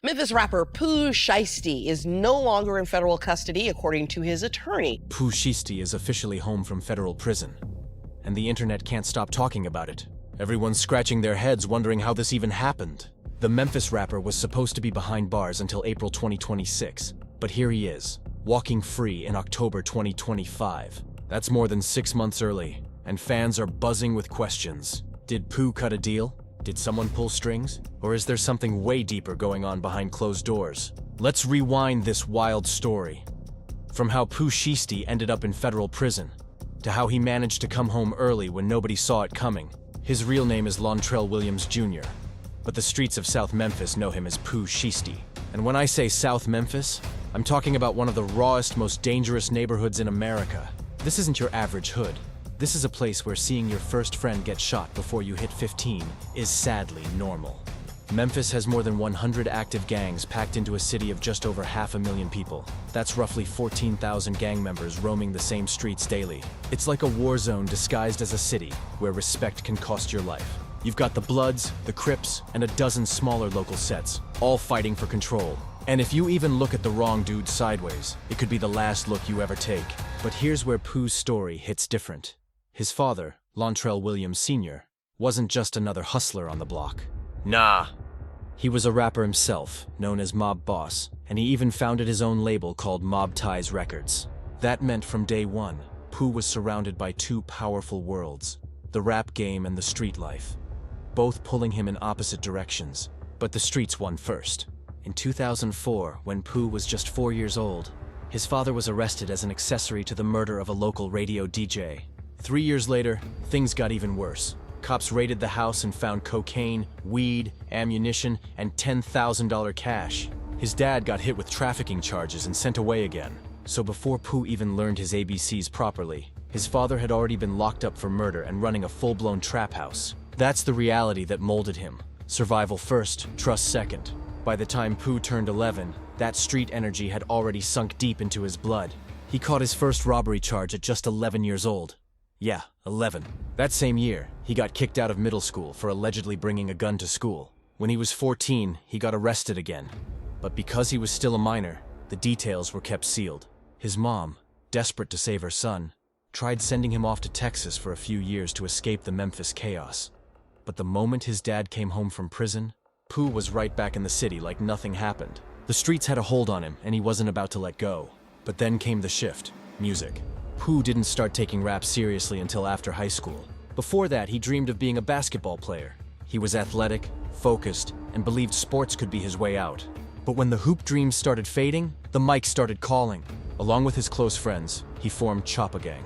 Memphis rapper Pooh Shiesty is no longer in federal custody, according to his attorney. Pooh Shiesty is officially home from federal prison, and the internet can't stop talking about it. Everyone's scratching their heads wondering how this even happened. The Memphis rapper was supposed to be behind bars until April 2026, but here he is, walking free in October 2025. That's more than 6 months early, and fans are buzzing with questions. Did Pooh cut a deal? Did someone pull strings? Or is there something way deeper going on behind closed doors? Let's rewind this wild story. From how Pooh Shiesty ended up in federal prison, to how he managed to come home early when nobody saw it coming. His real name is Lontrell Williams Jr., but the streets of South Memphis know him as Pooh Shiesty. And when I say South Memphis, I'm talking about one of the rawest, most dangerous neighborhoods in America. This isn't your average hood. This is a place where seeing your first friend get shot before you hit 15 is sadly normal. Memphis has more than 100 active gangs packed into a city of just over 500,000 people. That's roughly 14,000 gang members roaming the same streets daily. It's like a war zone disguised as a city where respect can cost your life. You've got the Bloods, the Crips, and a dozen smaller local sets, all fighting for control. And if you even look at the wrong dude sideways, it could be the last look you ever take. But here's where Pooh's story hits different. His father, Lontrell Williams Sr., wasn't just another hustler on the block. Nah. He was a rapper himself, known as Mob Boss, and he even founded his own label called Mob Ties Records. That meant from day one, Pooh was surrounded by two powerful worlds, the rap game and the street life, both pulling him in opposite directions. But the streets won first. In 2004, when Pooh was just 4 years old, his father was arrested as an accessory to the murder of a local radio DJ. 3 years later, things got even worse. Cops raided the house and found cocaine, weed, ammunition, and $10,000 cash. His dad got hit with trafficking charges and sent away again. So before Pooh even learned his ABCs properly, his father had already been locked up for murder and running a full-blown trap house. That's the reality that molded him. Survival first, trust second. By the time Pooh turned 11, that street energy had already sunk deep into his blood. He caught his first robbery charge at just 11 years old. Yeah, 11. That same year, he got kicked out of middle school for allegedly bringing a gun to school. When he was 14, he got arrested again. But because he was still a minor, the details were kept sealed. His mom, desperate to save her son, tried sending him off to Texas for a few years to escape the Memphis chaos. But the moment his dad came home from prison, Pooh was right back in the city like nothing happened. The streets had a hold on him, and he wasn't about to let go. But then came the shift: music. Pooh didn't start taking rap seriously until after high school. Before that, he dreamed of being a basketball player. He was athletic, focused, and believed sports could be his way out. But when the hoop dreams started fading, the mic started calling. Along with his close friends, he formed Choppa Gang,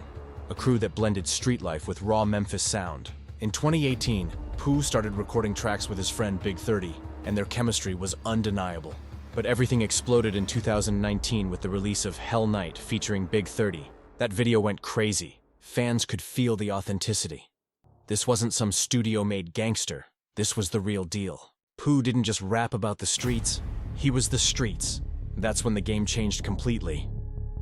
a crew that blended street life with raw Memphis sound. In 2018, Pooh started recording tracks with his friend Big 30, and their chemistry was undeniable. But everything exploded in 2019 with the release of Hell Night featuring Big 30. That video went crazy. Fans could feel the authenticity. This wasn't some studio-made gangster. This was the real deal. Pooh didn't just rap about the streets, he was the streets. That's when the game changed completely.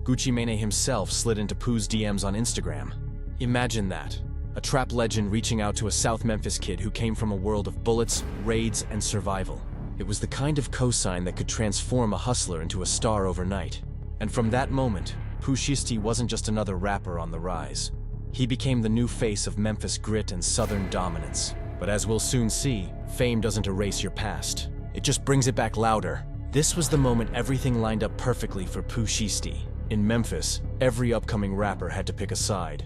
Gucci Mane himself slid into Pooh's DMs on Instagram. Imagine that. A trap legend reaching out to a South Memphis kid who came from a world of bullets, raids, and survival. It was the kind of cosign that could transform a hustler into a star overnight. And from that moment, Pooh Shiesty wasn't just another rapper on the rise. He became the new face of Memphis grit and southern dominance. But as we'll soon see, fame doesn't erase your past. It just brings it back louder. This was the moment everything lined up perfectly for Pooh Shiesty. In Memphis, every upcoming rapper had to pick a side.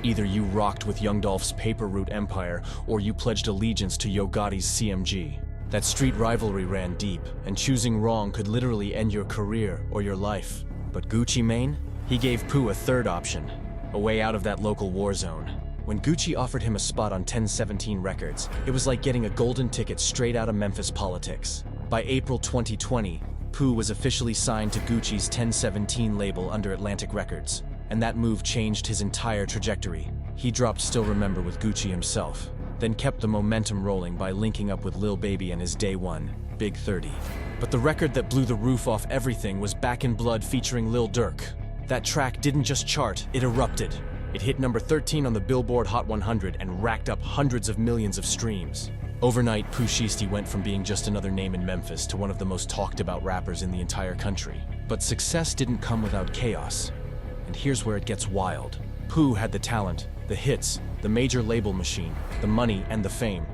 Either you rocked with Young Dolph's Paper Route empire, or you pledged allegiance to Yo Gotti's CMG. That street rivalry ran deep, and choosing wrong could literally end your career or your life. But Gucci Mane? He gave Pooh a third option, a way out of that local war zone. When Gucci offered him a spot on 1017 Records, it was like getting a golden ticket straight out of Memphis politics. By April 2020, Pooh was officially signed to Gucci's 1017 label under Atlantic Records, and that move changed his entire trajectory. He dropped Still Remember with Gucci himself, then kept the momentum rolling by linking up with Lil Baby and his day one, Big 30. But the record that blew the roof off everything was Back in Blood featuring Lil Durk. That track didn't just chart, it erupted. It hit number 13 on the Billboard Hot 100 and racked up hundreds of millions of streams. Overnight, Pooh Shiesty went from being just another name in Memphis to one of the most talked about rappers in the entire country. But success didn't come without chaos. And here's where it gets wild. Pooh had the talent, the hits, the major label machine, the money, and the fame.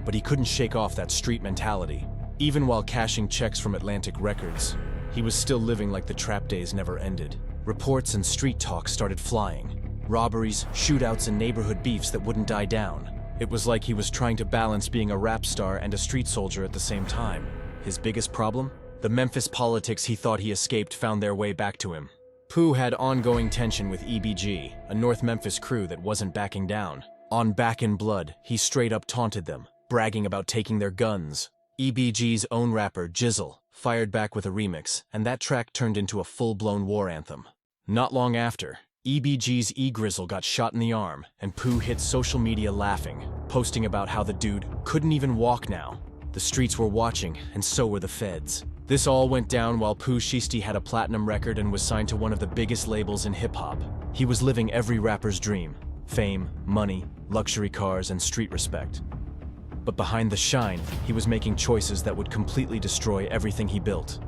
But he couldn't shake off that street mentality. Even while cashing checks from Atlantic Records, he was still living like the trap days never ended. Reports and street talk started flying. Robberies, shootouts, and neighborhood beefs that wouldn't die down. It was like he was trying to balance being a rap star and a street soldier at the same time. His biggest problem? The Memphis politics he thought he escaped found their way back to him. Pooh had ongoing tension with EBG, a North Memphis crew that wasn't backing down. On Back in Blood, he straight up taunted them, bragging about taking their guns. EBG's own rapper, Jizzle, fired back with a remix, and that track turned into a full-blown war anthem. Not long after, EBG's E-Grizzle got shot in the arm, and Pooh hit social media laughing, posting about how the dude couldn't even walk now. The streets were watching, and so were the feds. This all went down while Pooh Shiesty had a platinum record and was signed to one of the biggest labels in hip-hop. He was living every rapper's dream: fame, money, luxury cars, and street respect. But behind the shine, he was making choices that would completely destroy everything he built.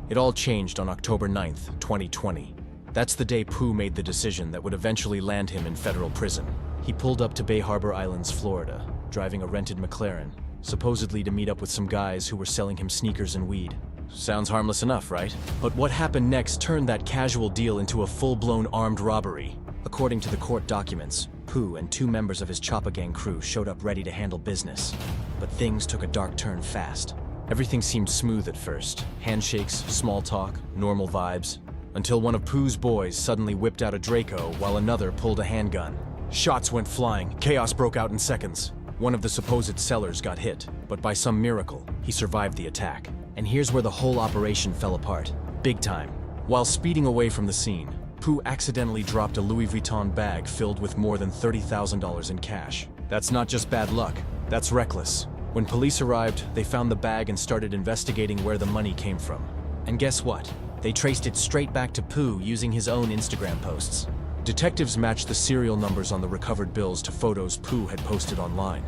It all changed on October 9th, 2020. That's the day Pooh made the decision that would eventually land him in federal prison. He pulled up to Bay Harbor Islands, Florida, driving a rented McLaren, supposedly to meet up with some guys who were selling him sneakers and weed. Sounds harmless enough, right? But what happened next turned that casual deal into a full-blown armed robbery. According to the court documents, Pooh and 2 members of his Choppa Gang crew showed up ready to handle business. But things took a dark turn fast. Everything seemed smooth at first. Handshakes, small talk, normal vibes. Until one of Pooh's boys suddenly whipped out a Draco while another pulled a handgun. Shots went flying. Chaos broke out in seconds. One of the supposed sellers got hit, but by some miracle, he survived the attack. And here's where the whole operation fell apart. Big time. While speeding away from the scene, Pooh accidentally dropped a Louis Vuitton bag filled with more than $30,000 in cash. That's not just bad luck, that's reckless. When police arrived, they found the bag and started investigating where the money came from. And guess what? They traced it straight back to Pooh using his own Instagram posts. Detectives matched the serial numbers on the recovered bills to photos Pooh had posted online,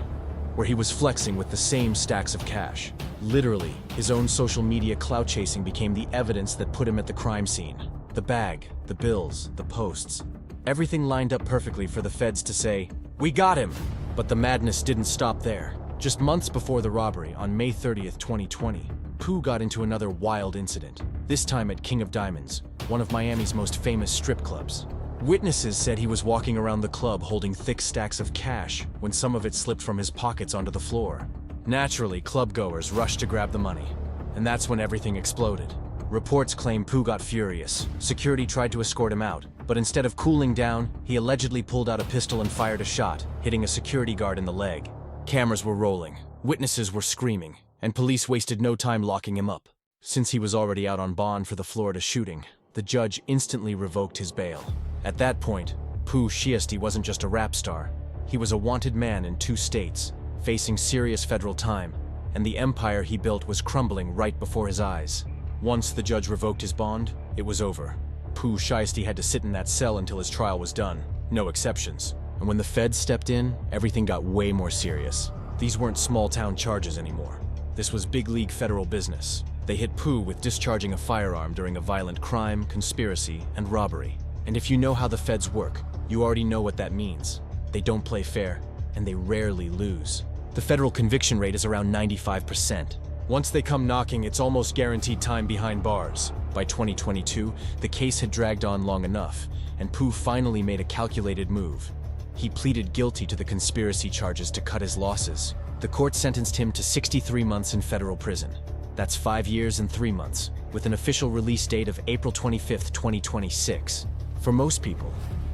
where he was flexing with the same stacks of cash. Literally, his own social media clout chasing became the evidence that put him at the crime scene. The bag, the bills, the posts. Everything lined up perfectly for the feds to say, "We got him!" But the madness didn't stop there. Just months before the robbery, on May 30th, 2020, Pooh got into another wild incident, this time at King of Diamonds, one of Miami's most famous strip clubs. Witnesses said he was walking around the club holding thick stacks of cash when some of it slipped from his pockets onto the floor. Naturally, clubgoers rushed to grab the money, and that's when everything exploded. Reports claim Pooh got furious. Security tried to escort him out, but instead of cooling down, he allegedly pulled out a pistol and fired a shot, hitting a security guard in the leg. Cameras were rolling, witnesses were screaming, and police wasted no time locking him up. Since he was already out on bond for the Florida shooting, the judge instantly revoked his bail. At that point, Pooh Shiesty wasn't just a rap star. He was a wanted man in 2 states, facing serious federal time, and the empire he built was crumbling right before his eyes. Once the judge revoked his bond, it was over. Pooh Shiesty had to sit in that cell until his trial was done. No exceptions. And when the feds stepped in, everything got way more serious. These weren't small-town charges anymore. This was big-league federal business. They hit Pooh with discharging a firearm during a violent crime, conspiracy, and robbery. And if you know how the feds work, you already know what that means. They don't play fair, and they rarely lose. The federal conviction rate is around 95%. Once they come knocking, it's almost guaranteed time behind bars. By 2022, the case had dragged on long enough, and Pooh finally made a calculated move. He pleaded guilty to the conspiracy charges to cut his losses. The court sentenced him to 63 months in federal prison. That's 5 years and 3 months, with an official release date of April 25th, 2026. For most people,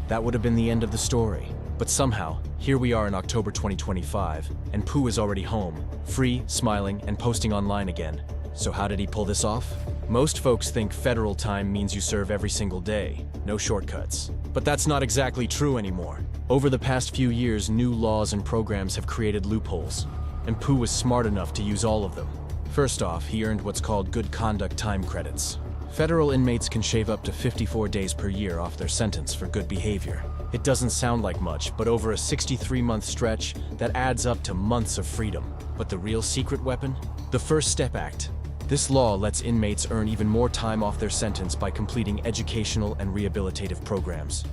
that would have been the end of the story. But somehow, here we are in October 2025, and Pooh is already home, free, smiling, and posting online again. So how did he pull this off? Most folks think federal time means you serve every single day, no shortcuts. But that's not exactly true anymore. Over the past few years, new laws and programs have created loopholes, and Pooh was smart enough to use all of them. First off, he earned what's called good conduct time credits. Federal inmates can shave up to 54 days per year off their sentence for good behavior. It doesn't sound like much, but over a 63-month stretch, that adds up to months of freedom. But the real secret weapon? The First Step Act. This law lets inmates earn even more time off their sentence by completing educational and rehabilitative programs.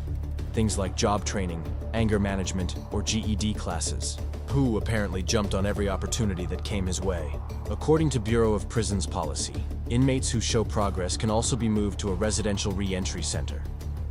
Things like job training, anger management, or GED classes. Pooh apparently jumped on every opportunity that came his way. According to Bureau of Prisons policy, inmates who show progress can also be moved to a residential re-entry center,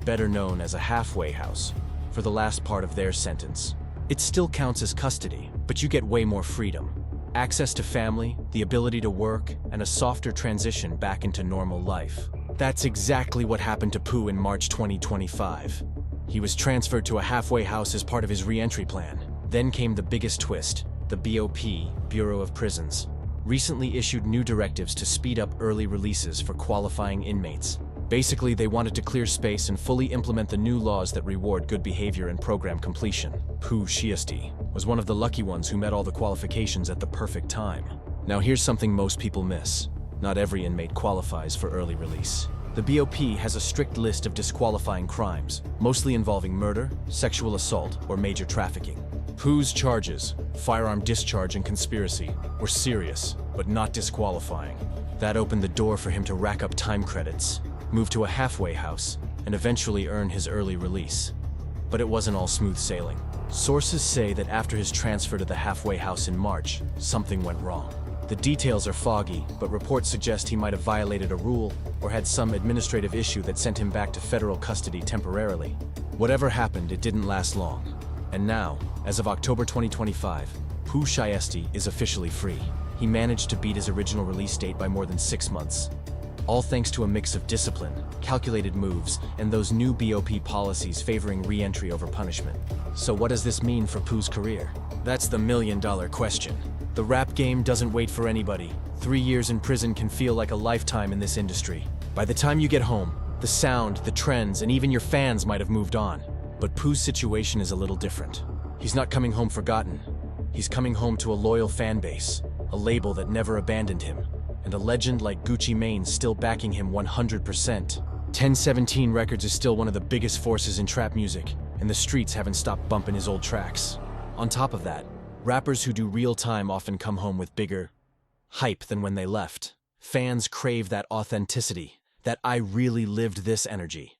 better known as a halfway house, for the last part of their sentence. It still counts as custody, but you get way more freedom. Access to family, the ability to work, and a softer transition back into normal life. That's exactly what happened to Pooh in March 2025. He was transferred to a halfway house as part of his re-entry plan. Then came the biggest twist. The BOP, Bureau of Prisons, recently issued new directives to speed up early releases for qualifying inmates. Basically, they wanted to clear space and fully implement the new laws that reward good behavior and program completion. Pooh Shiesty was one of the lucky ones who met all the qualifications at the perfect time. Now here's something most people miss. Not every inmate qualifies for early release. The BOP has a strict list of disqualifying crimes, mostly involving murder, sexual assault, or major trafficking. Pooh's charges, firearm discharge and conspiracy, were serious, but not disqualifying. That opened the door for him to rack up time credits, move to a halfway house, and eventually earn his early release. But it wasn't all smooth sailing. Sources say that after his transfer to the halfway house in March, something went wrong. The details are foggy, but reports suggest he might have violated a rule or had some administrative issue that sent him back to federal custody temporarily. Whatever happened, it didn't last long. And now, as of October 2025, Pooh Shiesty is officially free. He managed to beat his original release date by more than 6 months. All thanks to a mix of discipline, calculated moves, and those new BOP policies favoring re-entry over punishment. So what does this mean for Pooh's career? That's the million-dollar question. The rap game doesn't wait for anybody. 3 years in prison can feel like a lifetime in this industry. By the time you get home, the sound, the trends, and even your fans might have moved on. But Pooh's situation is a little different. He's not coming home forgotten. He's coming home to a loyal fan base, a label that never abandoned him, and a legend like Gucci Mane still backing him 100%. 1017 Records is still one of the biggest forces in trap music, and the streets haven't stopped bumping his old tracks. On top of that, rappers who do real time often come home with bigger hype than when they left. Fans crave that authenticity, that I really lived this energy.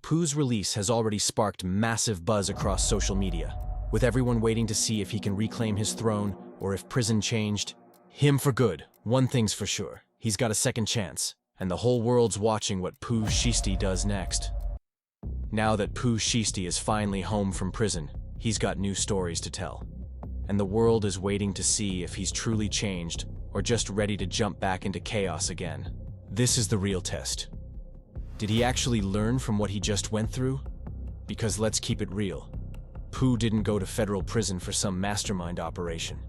Pooh's release has already sparked massive buzz across social media, with everyone waiting to see if he can reclaim his throne or if prison changed him for good. One thing's for sure, he's got a second chance, and the whole world's watching what Pooh Shiesty does next. Now that Pooh Shiesty is finally home from prison, he's got new stories to tell. And the world is waiting to see if he's truly changed or just ready to jump back into chaos again. This is the real test. Did he actually learn from what he just went through? Because let's keep it real. Pooh didn't go to federal prison for some mastermind operation.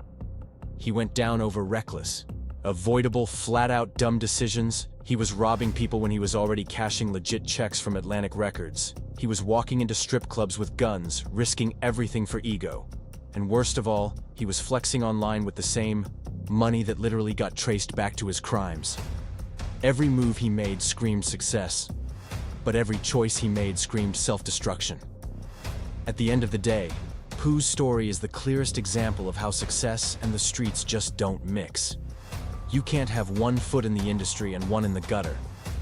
He went down over reckless, avoidable, flat-out dumb decisions. He was robbing people when he was already cashing legit checks from Atlantic Records. He was walking into strip clubs with guns, risking everything for ego. And worst of all, he was flexing online with the same money that literally got traced back to his crimes. Every move he made screamed success, but every choice he made screamed self-destruction. At the end of the day, Pooh's story is the clearest example of how success and the streets just don't mix. You can't have one foot in the industry and one in the gutter,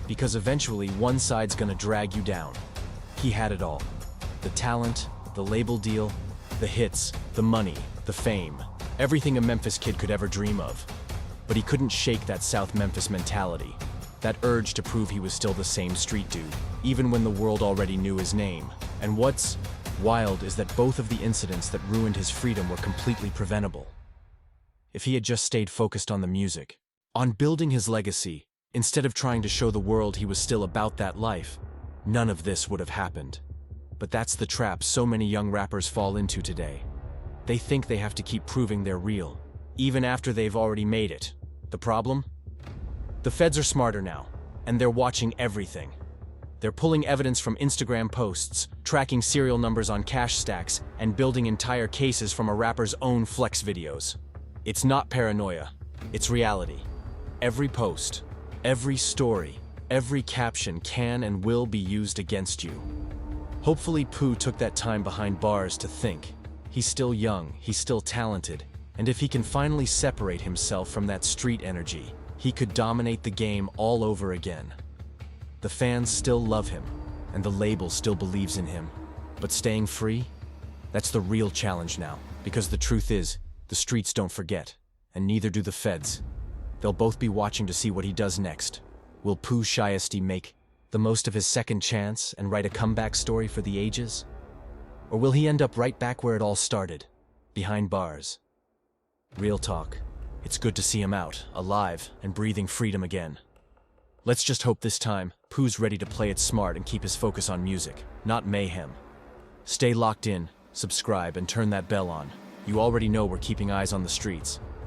because eventually one side's gonna drag you down. He had it all. The talent, the label deal, the hits, the money, the fame, everything a Memphis kid could ever dream of. But he couldn't shake that South Memphis mentality, that urge to prove he was still the same street dude, even when the world already knew his name. And what's wild is that both of the incidents that ruined his freedom were completely preventable. If he had just stayed focused on the music, on building his legacy, instead of trying to show the world he was still about that life, none of this would have happened. But that's the trap so many young rappers fall into today. They think they have to keep proving they're real, even after they've already made it. The problem? The feds are smarter now, and they're watching everything. They're pulling evidence from Instagram posts, tracking serial numbers on cash stacks, and building entire cases from a rapper's own flex videos. It's not paranoia, it's reality. Every post, every story, Every caption can and will be used against you. Hopefully Pooh took that time behind bars to think. He's still young, he's still talented, and if he can finally separate himself from that street energy, he could dominate the game all over again. The fans still love him, and the label still believes in him. But staying free? That's the real challenge now, because the truth is, the streets don't forget, and neither do the feds. They'll both be watching to see what he does next. Will Pooh Shiesty make the most of his second chance and write a comeback story for the ages? Or will he end up right back where it all started, behind bars? Real talk. It's good to see him out, alive, and breathing freedom again. Let's just hope this time, Pooh's ready to play it smart and keep his focus on music, not mayhem. Stay locked in, subscribe, and turn that bell on. You already know we're keeping eyes on the streets.